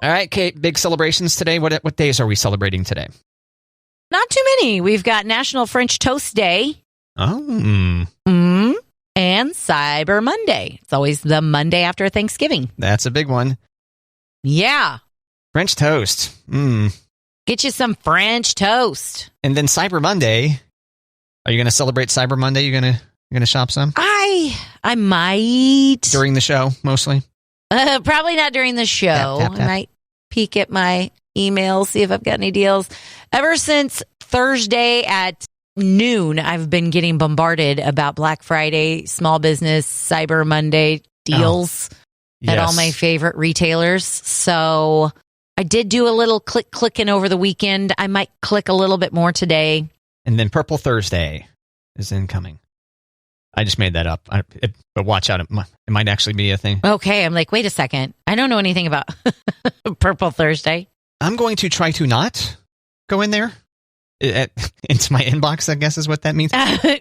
All right, Kate, big celebrations today. What days are we celebrating today? Not too many. We've got National French Toast Day. Oh. And Cyber Monday. It's always the Monday after Thanksgiving. That's a big one. Yeah. French toast. Get you some French toast. And then Cyber Monday. Are you going to celebrate Cyber Monday? You going to shop some? I might. During the show, mostly? Probably not during the show. Tap, tap, tap. I might peek at my email, see if I've got any deals. Ever since Thursday at noon, I've been getting bombarded about Black Friday, small business, Cyber Monday deals at all my favorite retailers. So I did do a little clicking over the weekend. I might click a little bit more today. And then Purple Thursday is incoming. I just made that up. But watch out. It might actually be a thing. Okay. I'm like, wait a second. I don't know anything about Purple Thursday. I'm going to try to not go in there. Into my inbox, I guess is what that means.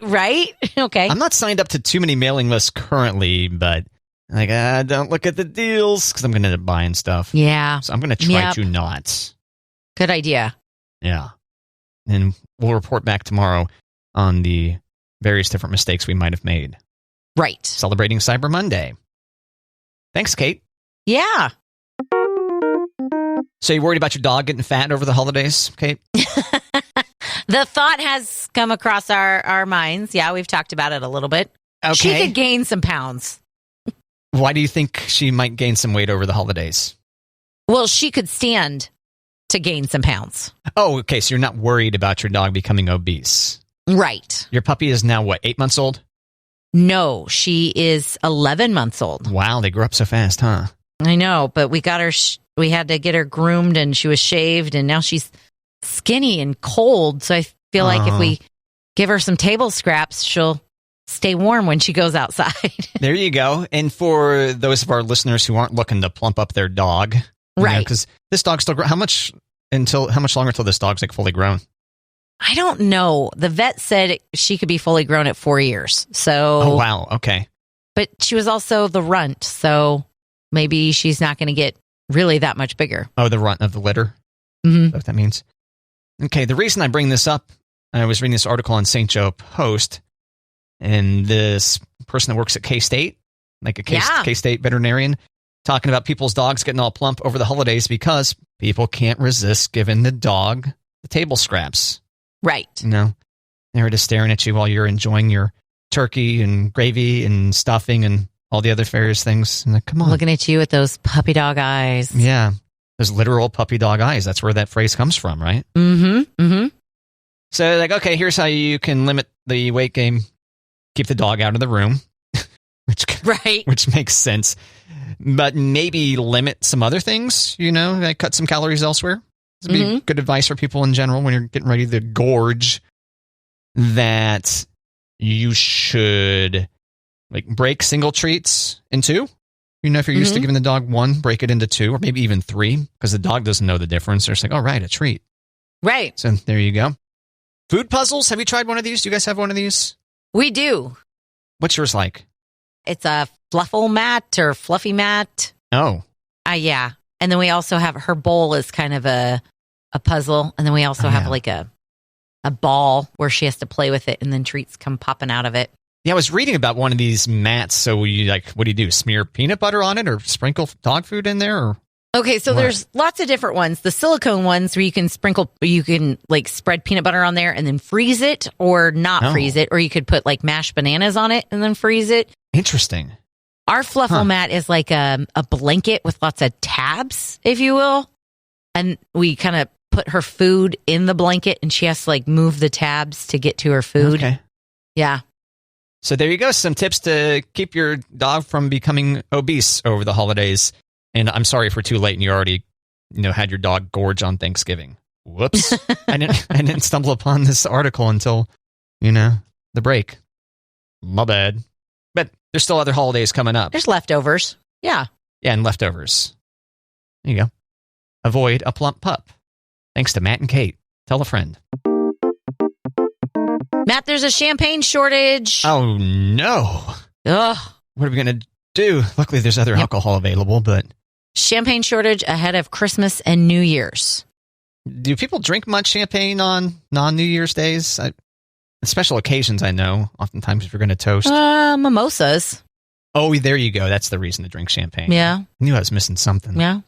Right? Okay. I'm not signed up to too many mailing lists currently, but don't look at the deals because I'm going to end up buying stuff. Yeah. So I'm going to try to not. Good idea. Yeah. And we'll report back tomorrow on the various different mistakes we might have made. Right. Celebrating Cyber Monday. Thanks, Kate. Yeah. So you worried about your dog getting fat over the holidays, Kate? The thought has come across our minds. Yeah, we've talked about it a little bit. Okay. She could gain some pounds. Why do you think she might gain some weight over the holidays? Well, she could stand to gain some pounds. Oh, okay. So you're not worried about your dog becoming obese. Right. Your puppy is now, 8 months old? No, she is 11 months old. Wow, they grew up so fast, huh? I know, but we got her, we had to get her groomed and she was shaved and now she's skinny and cold. So I feel like if we give her some table scraps, she'll stay warm when she goes outside. There you go. And for those of our listeners who aren't looking to plump up their dog, right? Because this dog's still how much longer until this dog's like fully grown? I don't know. The vet said she could be fully grown at 4 years. So, oh wow, okay. But she was also the runt, so maybe she's not going to get really that much bigger. Oh, the runt of the litter. Mm-hmm. That's what that means. Okay, the reason I bring this up, I was reading this article on St. Joe Post, and this person that works at K-State, like a K-State veterinarian, talking about people's dogs getting all plump over the holidays because people can't resist giving the dog the table scraps. Right. You know, they're just staring at you while you're enjoying your turkey and gravy and stuffing and all the other various things. And like, come on. Looking at you with those puppy dog eyes. Yeah. Those literal puppy dog eyes. That's where that phrase comes from, right? Mm-hmm. Mm-hmm. So like, okay, here's how you can limit the weight gain. Keep the dog out of the room, which makes sense. But maybe limit some other things, like cut some calories elsewhere. This would be good advice for people in general when you're getting ready to gorge, that you should break single treats in two. If you're used to giving the dog one, break it into two or maybe even three because the dog doesn't know the difference. They're just like, oh, right, a treat. Right. So there you go. Food puzzles. Have you tried one of these? Do you guys have one of these? We do. What's yours like? It's a fluffle mat or fluffy mat. Oh. Yeah. And then we also have her bowl is kind of a puzzle. And then we also have a ball where she has to play with it and then treats come popping out of it. Yeah, I was reading about one of these mats. So you what do you do? Smear peanut butter on it or sprinkle dog food in there? Or okay, so there's lots of different ones. The silicone ones where you can spread peanut butter on there and then freeze it or not freeze it. Or you could put mashed bananas on it and then freeze it. Interesting. Our fluffle mat is like a blanket with lots of tabs, if you will. And we kind of put her food in the blanket and she has to move the tabs to get to her food. Okay. Yeah. So there you go. Some tips to keep your dog from becoming obese over the holidays. And I'm sorry if we're too late and you already, had your dog gorge on Thanksgiving. Whoops. I didn't stumble upon this article until, the break. My bad. But there's still other holidays coming up. There's leftovers. Yeah. Yeah, and leftovers. There you go. Avoid a plump pup. Thanks to Matt and Kate. Tell a friend. Matt, there's a champagne shortage. Oh, no. Ugh. What are we going to do? Luckily, there's other alcohol available, but... Champagne shortage ahead of Christmas and New Year's. Do people drink much champagne on non-New Year's days? Special occasions, I know. Oftentimes, if you're going to toast. Mimosas. Oh, there you go. That's the reason to drink champagne. Yeah. I knew I was missing something. Yeah.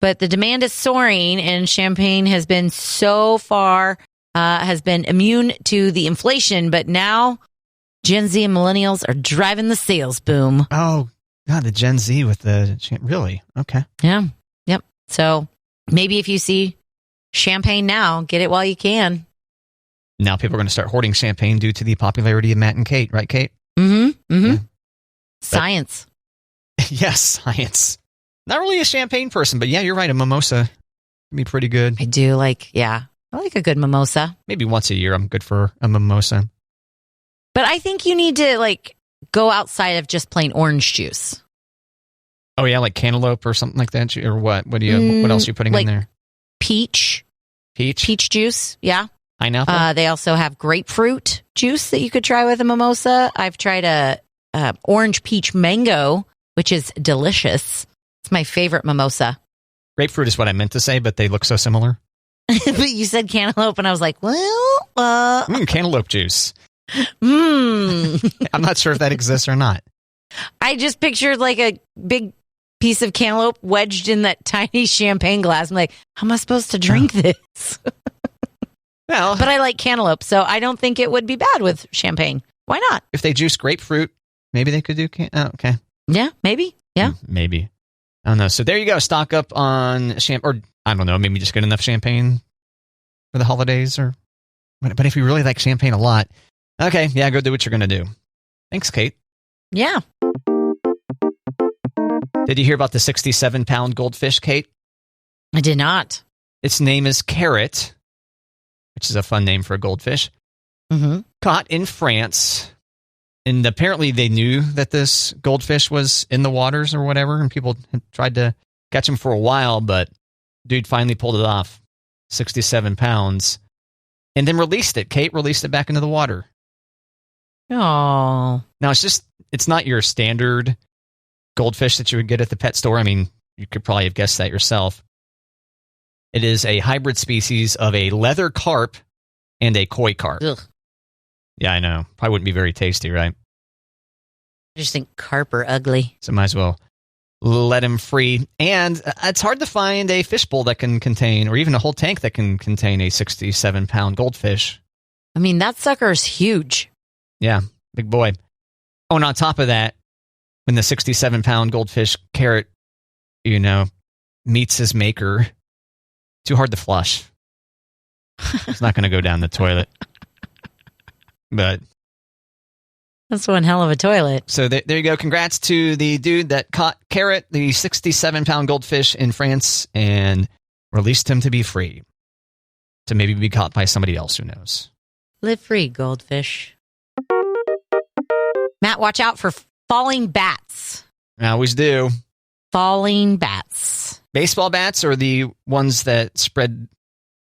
But the demand is soaring, and champagne has been so far, has been immune to the inflation. But now Gen Z and millennials are driving the sales boom. Oh, God, the Gen Z with the... Really? Okay. Yeah. Yep. So maybe if you see champagne now, get it while you can. Now people are going to start hoarding champagne due to the popularity of Matt and Kate, right, Kate? Mm-hmm. Mm-hmm. Yeah. Science. Yes, science. Not really a champagne person, but yeah, you're right. A mimosa can be pretty good. I do like, I like a good mimosa. Maybe once a year I'm good for a mimosa. But I think you need to go outside of just plain orange juice. Oh yeah, like cantaloupe or something like that, or what? What else are you putting in there? Peach juice. Yeah. Pineapple. They also have grapefruit juice that you could try with a mimosa. I've tried a orange peach mango, which is delicious. It's my favorite mimosa. Grapefruit is what I meant to say, but they look so similar. But you said cantaloupe, and I was like, cantaloupe juice. I'm not sure if that exists or not. I just pictured a big piece of cantaloupe wedged in that tiny champagne glass. I'm like, how am I supposed to drink this? Well, but I like cantaloupe, so I don't think it would be bad with champagne. Why not? If they juice grapefruit, maybe they could do okay. Yeah, maybe. Yeah. Maybe. I don't know. So there you go. Stock up on champagne, or I don't know, maybe just get enough champagne for the holidays, or. But if you really like champagne a lot, okay, yeah, go do what you're going to do. Thanks, Kate. Yeah. Did you hear about the 67-pound goldfish, Kate? I did not. Its name is Carrot, which is a fun name for a goldfish. Mm-hmm. Caught in France. And apparently they knew that this goldfish was in the waters or whatever, and people had tried to catch him for a while, but dude finally pulled it off. 67 pounds. And then released it. Kate released it back into the water. Oh. Now, it's not your standard goldfish that you would get at the pet store. I mean, you could probably have guessed that yourself. It is a hybrid species of a leather carp and a koi carp. Ugh. Yeah, I know. Probably wouldn't be very tasty, right? I just think carp are ugly. So might as well let him free. And it's hard to find a fishbowl that can contain, or even a whole tank that can contain a 67-pound goldfish. I mean, that sucker's huge. Yeah, big boy. Oh, and on top of that, when the 67-pound goldfish Carrot, meets his maker, too hard to flush. It's not going to go down the toilet. But that's one hell of a toilet. So there you go. Congrats to the dude that caught Carrot, the 67-pound goldfish in France, and released him to be free. To maybe be caught by somebody else, who knows. Live free, goldfish. Matt, watch out for falling bats. I always do. Falling bats. Baseball bats or the ones that spread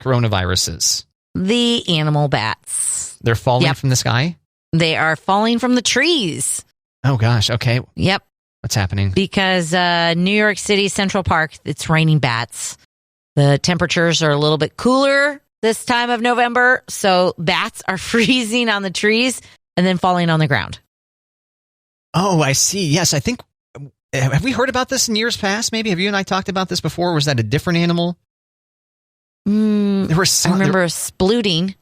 coronaviruses? The animal bats. They're falling from the sky? They are falling from the trees. Oh, gosh. Okay. Yep. What's happening? Because New York City Central Park, it's raining bats. The temperatures are a little bit cooler this time of November, so bats are freezing on the trees and then falling on the ground. Oh, I see. Yes, I think... Have we heard about this in years past, maybe? Have you and I talked about this before? Or was that a different animal? There were some, I remember splooting.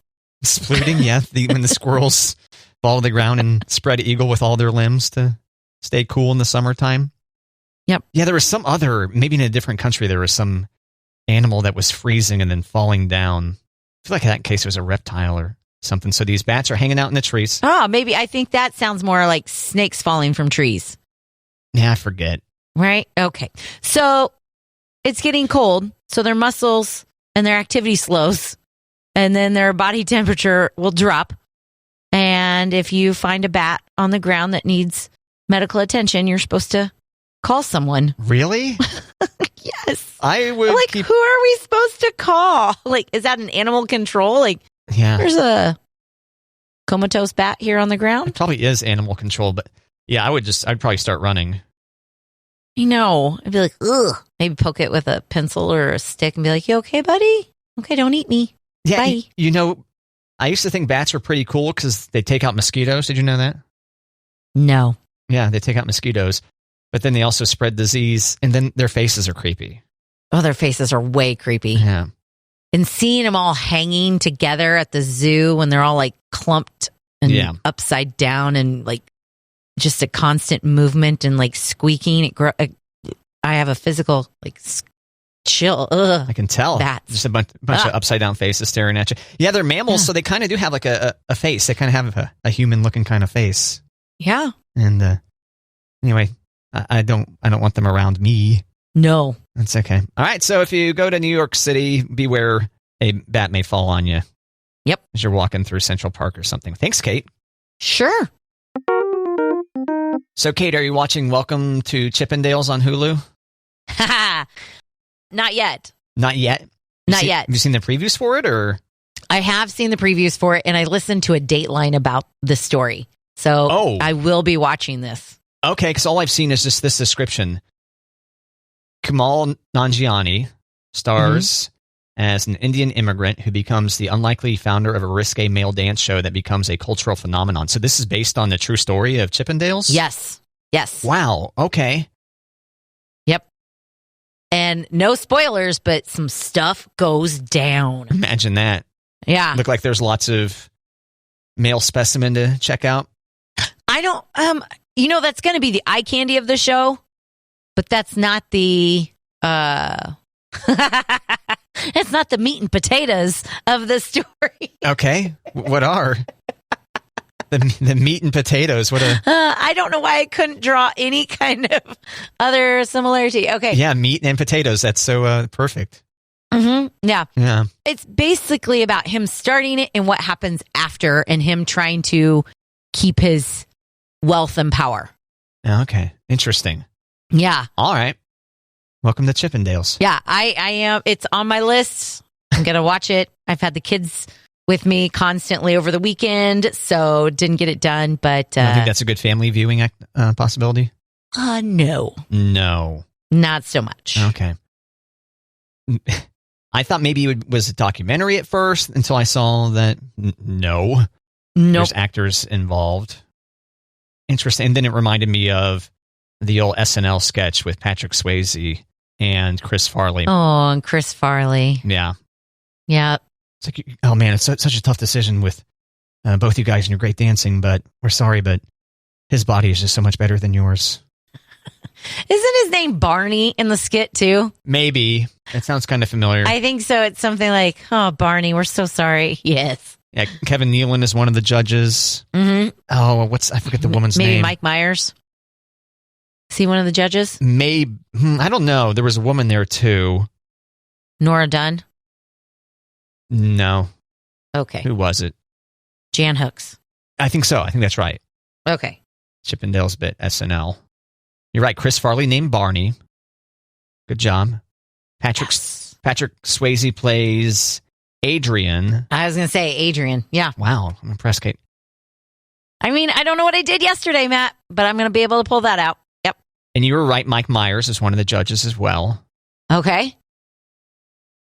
Splooting, yeah. When the squirrels fall to the ground and spread eagle with all their limbs to stay cool in the summertime. Yep. Yeah, there was some other, maybe in a different country, there was some animal that was freezing and then falling down. I feel like in that case it was a reptile or something. So these bats are hanging out in the trees. Oh, maybe. I think that sounds more like snakes falling from trees. Yeah, I forget. Right? Okay. So it's getting cold, so their muscles and their activity slows, and then their body temperature will drop. And if you find a bat on the ground that needs medical attention, you're supposed to call someone. Really? Yes. I would who are we supposed to call? Is that an animal control? Yeah. There's a comatose bat here on the ground. It probably is animal control, but yeah, I'd probably start running. I know. I'd be like, ugh. Maybe poke it with a pencil or a stick and be like, you okay, buddy? Okay, don't eat me. Yeah, bye. You know, I used to think bats were pretty cool because they take out mosquitoes. Did you know that? No. Yeah, they take out mosquitoes. But then they also spread disease, and then their faces are creepy. Oh, their faces are way creepy. Yeah. And seeing them all hanging together at the zoo when they're all like clumped and upside down and like just a constant movement and like squeaking. I have a physical like chill. Ugh, I can tell. Bats. Just a bunch of upside down faces staring at you. Yeah, they're mammals, so they kind of do have like a face. They kind of have a human looking kind of face. Yeah. And anyway, I don't want them around me. No. That's okay. All right, so if you go to New York City, beware a bat may fall on you. Yep. As you're walking through Central Park or something. Thanks, Kate. Sure. So, Kate, are you watching Welcome to Chippendales on Hulu? Not yet. Not yet? Not yet. Have you seen the previews for it, or? I have seen the previews for it, and I listened to a Dateline about the story. So I will be watching this. Okay, because all I've seen is just this description. Kamal Nanjiani stars as an Indian immigrant who becomes the unlikely founder of a risque male dance show that becomes a cultural phenomenon. So this is based on the true story of Chippendales? Yes. Yes. Wow. Okay. Yep. And no spoilers, but some stuff goes down. Imagine that. Yeah. Look like there's lots of male specimen to check out. I don't, that's going to be the eye candy of the show, but that's not the, it's not the meat and potatoes of the story. Okay. What are the meat and potatoes? I don't know why I couldn't draw any kind of other similarity. Okay. Yeah, meat and potatoes. That's so perfect. Yeah. Yeah. It's basically about him starting it and what happens after, and him trying to keep his wealth and power. Okay. Interesting. Yeah. All right. Welcome to Chippendales. Yeah, I am. It's on my list. I'm going to watch it. I've had the kids with me constantly over the weekend, so didn't get it done. But I think that's a good family viewing possibility. No. No. Not so much. Okay. I thought maybe it was a documentary at first until I saw that no. There's actors involved. Interesting. And then it reminded me of the old SNL sketch with Patrick Swayze and Chris Farley. Oh, and Chris Farley. Yeah. Yeah. It's like, oh man, it's such a tough decision with both you guys and your great dancing, but we're sorry, but his body is just so much better than yours. Isn't his name Barney in the skit too? Maybe. That sounds kind of familiar. I think so. It's something like, oh, Barney, we're so sorry. Yes. Yeah, Kevin Nealon is one of the judges. Mm-hmm. Oh, I forget the woman's name. Maybe Mike Myers. Is he one of the judges? Maybe. I don't know. There was a woman there too. Nora Dunn? No. Okay. Who was it? Jan Hooks. I think so. I think that's right. Okay. Chippendales bit SNL. You're right. Chris Farley named Barney. Good job. Patrick Swayze plays Adrian. I was going to say Adrian. Yeah. Wow. I'm impressed, Kate. I mean, I don't know what I did yesterday, Matt, but I'm going to be able to pull that out. Yep. And you were right. Mike Myers is one of the judges as well. Okay.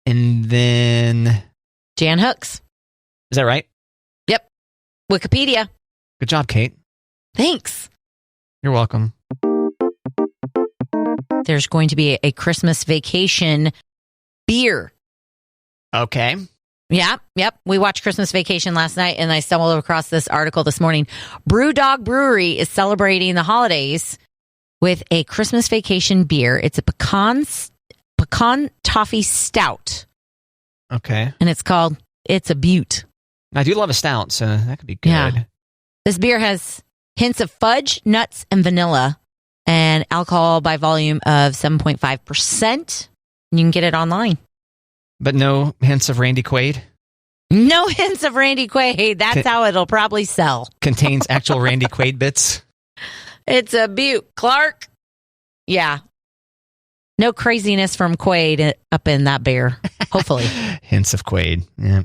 And then Jan Hooks. Is that right? Yep. Wikipedia. Good job, Kate. Thanks. You're welcome. There's going to be a Christmas vacation beer. Okay. Yeah, yep. We watched Christmas Vacation last night, and I stumbled across this article this morning. Brewdog Brewery is celebrating the holidays with a Christmas Vacation beer. It's a pecan toffee stout. Okay. And it's called It's a Beaut. I do love a stout, so that could be good. Yeah. This beer has hints of fudge, nuts, and vanilla, and alcohol by volume of 7.5%. You can get it online. But no hints of Randy Quaid? No hints of Randy Quaid. That's how it'll probably sell. Contains actual Randy Quaid bits? It's a Beaut. Clark? Yeah. No craziness from Quaid up in that beer. Hopefully. Hints of Quaid. Yeah.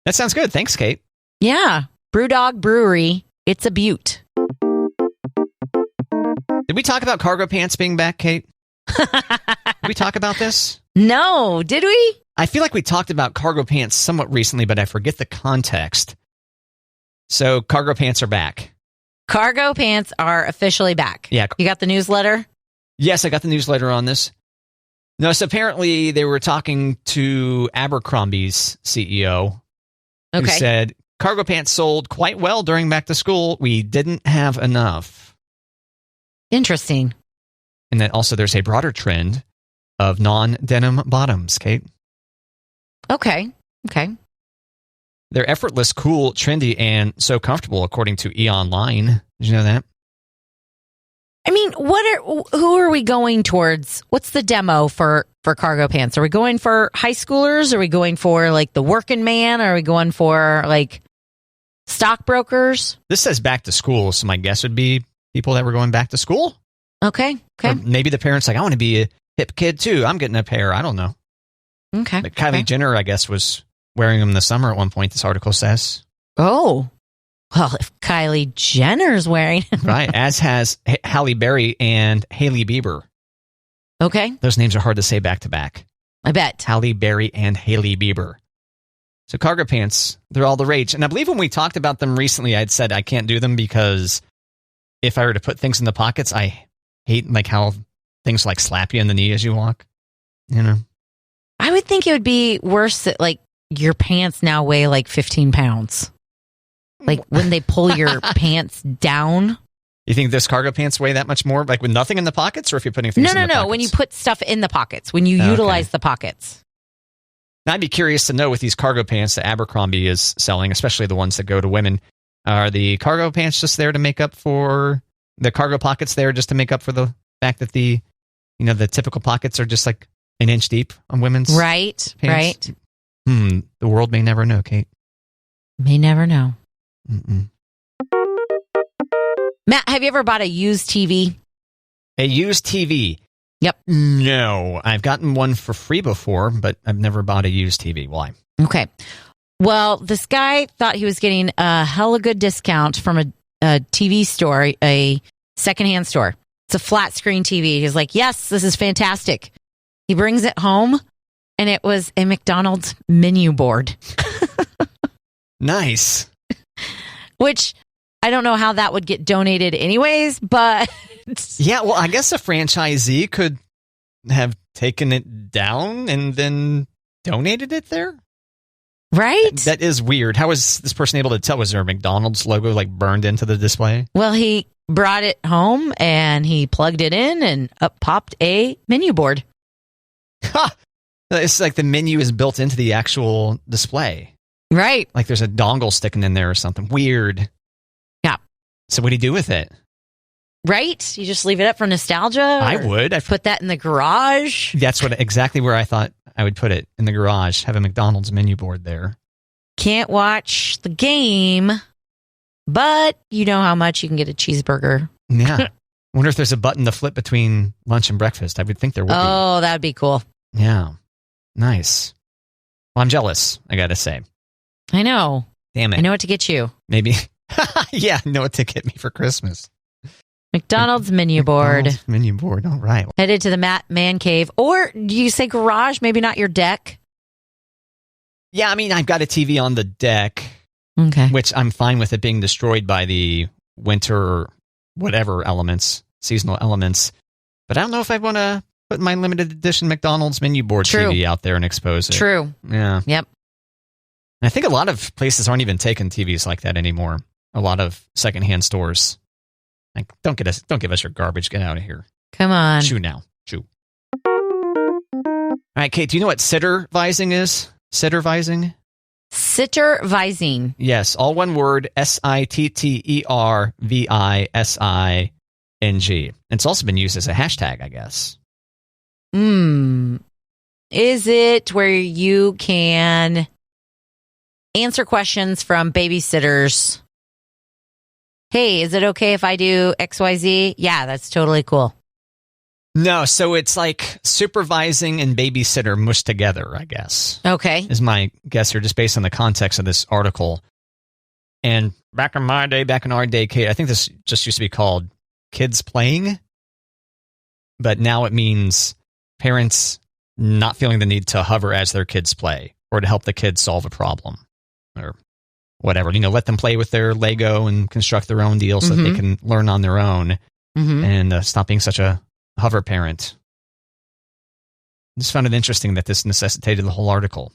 That sounds good. Thanks, Kate. Yeah. Brewdog Brewery. It's a Beaut. Did we talk about cargo pants being back, Kate? Did we talk about this? No, did we? I feel like we talked about cargo pants somewhat recently, but I forget the context. So cargo pants are back. Cargo pants are officially back. Yeah. You got the newsletter? Yes, I got the newsletter on this. No, so apparently they were talking to Abercrombie's CEO, who said, cargo pants sold quite well during back to school. We didn't have enough. Interesting. And then also there's a broader trend of non-denim bottoms, Kate. Okay. They're effortless, cool, trendy, and so comfortable, according to E-Online. Did you know that? I mean, who are we going towards? What's the demo for cargo pants? Are we going for high schoolers? Are we going for like the working man? Are we going for like stockbrokers? This says back to school, so my guess would be people that were going back to school. Okay. Or maybe the parents like, I want to be a hip kid too. I'm getting a pair. I don't know. Okay. But Kylie Jenner, I guess, was wearing them in the summer at one point, this article says. Oh. Well, if Kylie Jenner's wearing right, as has Halle Berry and Hailey Bieber. Okay. Those names are hard to say back to back. I bet. Halle Berry and Hailey Bieber. So cargo pants, they're all the rage. And I believe when we talked about them recently, I'd said I can't do them because if I were to put things in the pockets, I hate like how things like slap you in the knee as you walk. You know? I would think it would be worse that like your pants now weigh like 15 pounds. Like when they pull your pants down. You think this cargo pants weigh that much more? Like with nothing in the pockets, or if you're putting things in the pockets? No. When you put stuff in the pockets, when you utilize the pockets. Now, I'd be curious to know with these cargo pants that Abercrombie is selling, especially the ones that go to women, are the cargo pants just there to make up for the cargo pockets there just to make up for the fact that the typical pockets are just like an inch deep on women's pants? Right. The world may never know, Kate. May never know. Mm-mm. Matt, have you ever bought a used TV? A used TV? Yep. No, I've gotten one for free before, but I've never bought a used TV. Why? Okay. Well, this guy thought he was getting a hella good discount from a TV store, a secondhand store. It's a flat screen TV. He's like, yes, this is fantastic. He brings it home, and it was a McDonald's menu board. Nice. Which I don't know how that would get donated anyways, but... Yeah, well, I guess a franchisee could have taken it down and then donated it there. Right? That is weird. How was this person able to tell? Was there a McDonald's logo like burned into the display? Well, he brought it home and he plugged it in and up popped a menu board. Ha! It's like the menu is built into the actual display. Right. Like there's a dongle sticking in there or something. Weird. Yeah. So what do you do with it? Right? You just leave it up for nostalgia? I would. I'd put that in the garage. That's exactly where I thought I would put it, in the garage. Have a McDonald's menu board there. Can't watch the game, but you know how much you can get a cheeseburger. Yeah. I wonder if there's a button to flip between lunch and breakfast. I would think there would be. Oh, that'd be cool. Yeah. Nice. Well, I'm jealous, I gotta say. I know. Damn it. I know what to get you. Maybe. Yeah, I know what to get me for Christmas. McDonald's menu board. McDonald's menu board. All right. Headed to the man cave. Or do you say garage? Maybe not your deck. Yeah, I mean, I've got a TV on the deck. Okay. Which I'm fine with it being destroyed by the winter whatever elements, seasonal elements. But I don't know if I want to put my limited edition McDonald's menu board TV out there and expose it. True. Yeah. Yep. And I think a lot of places aren't even taking TVs like that anymore. A lot of secondhand stores. Like, don't give us your garbage. Get out of here. Come on. Chew now. Chew. All right, Kate, do you know what sittervising is? Sittervising? Sittervising. Yes, all one word, SITTERVISING. It's also been used as a hashtag, I guess. Is it where you can answer questions from babysitters? Hey, is it okay if I do XYZ? Yeah, that's totally cool. No, so it's like supervising and babysitter mushed together, I guess. Okay. Is my guess here, just based on the context of this article. And back in our day, Kate, I think this just used to be called kids playing. but now it means parents not feeling the need to hover as their kids play or to help the kids solve a problem or whatever. Let them play with their Lego and construct their own deal so that they can learn on their own and stop being such a hover parent. I just found it interesting that this necessitated the whole article.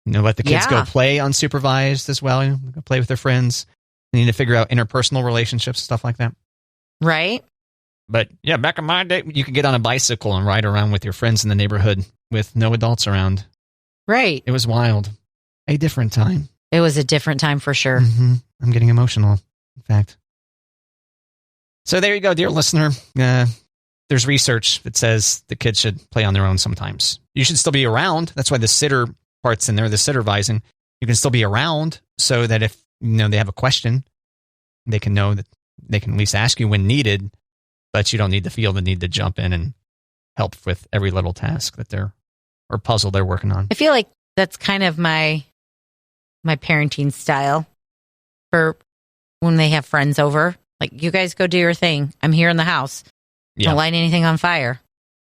Let the kids go play unsupervised as well. Go play with their friends. They need to figure out interpersonal relationships, stuff like that. Right. But yeah, back in my day, you could get on a bicycle and ride around with your friends in the neighborhood with no adults around. Right. It was wild. A different time. It was a different time for sure. I'm getting emotional, in fact. So there you go, dear listener. There's research that says the kids should play on their own sometimes. You should still be around. That's why the sitter part's in there, the sittervising. You can still be around so that if they have a question, they can know that they can at least ask you when needed, but you don't need to feel the need to jump in and help with every little task or puzzle they're working on. I feel like that's kind of my parenting style for when they have friends over. Like, you guys go do your thing. I'm here in the house. Don't light anything on fire.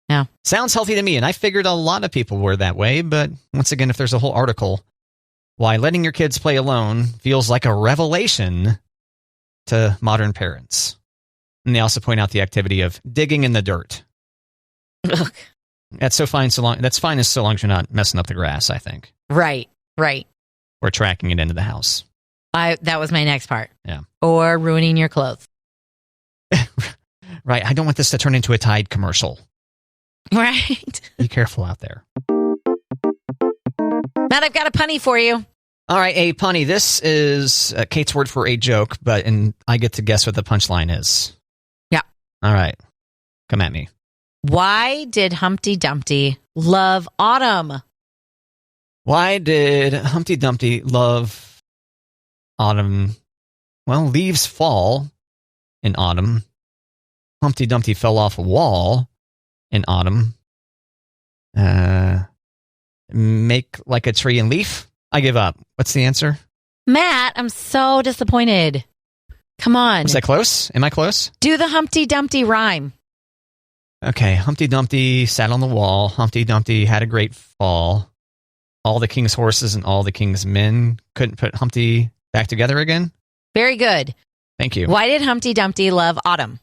No. Sounds healthy to me, and I figured a lot of people were that way, but once again, if there's a whole article, why letting your kids play alone feels like a revelation to modern parents. And they also point out the activity of digging in the dirt. Ugh. That's fine so long as you're not messing up the grass, I think. Right. Or tracking it into the house. That was my next part. Yeah. Or ruining your clothes. Right. I don't want this to turn into a Tide commercial. Right. Be careful out there. Matt, I've got a punny for you. All right, a punny. This is Kate's word for a joke, and I get to guess what the punchline is. Yeah. All right. Come at me. Why did Humpty Dumpty love autumn? Why did Humpty Dumpty love autumn? Well, leaves fall in autumn. Humpty Dumpty fell off a wall in autumn. Make like a tree and leaf? I give up. What's the answer? Matt, I'm so disappointed. Come on. Was that close? Am I close? Do the Humpty Dumpty rhyme. Okay. Humpty Dumpty sat on the wall. Humpty Dumpty had a great fall. All the king's horses and all the king's men couldn't put Humpty back together again? Very good. Thank you. Why did Humpty Dumpty love autumn?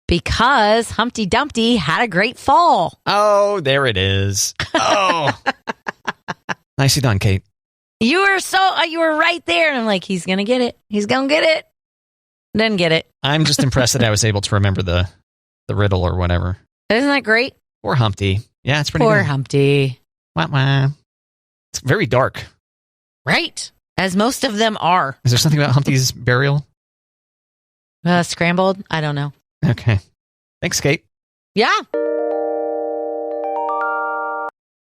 Because Humpty Dumpty had a great fall. Oh, there it is. Oh. Nicely done, Kate. You were right there. And I'm like, he's going to get it. He's going to get it. Didn't get it. I'm just impressed that I was able to remember the riddle or whatever. Isn't that great? Poor Humpty. Yeah, it's pretty good. Poor Humpty. Wah, wah. It's very dark. Right. As most of them are. Is there something about Humpty's burial? Scrambled? I don't know. Okay. Thanks, Kate. Yeah.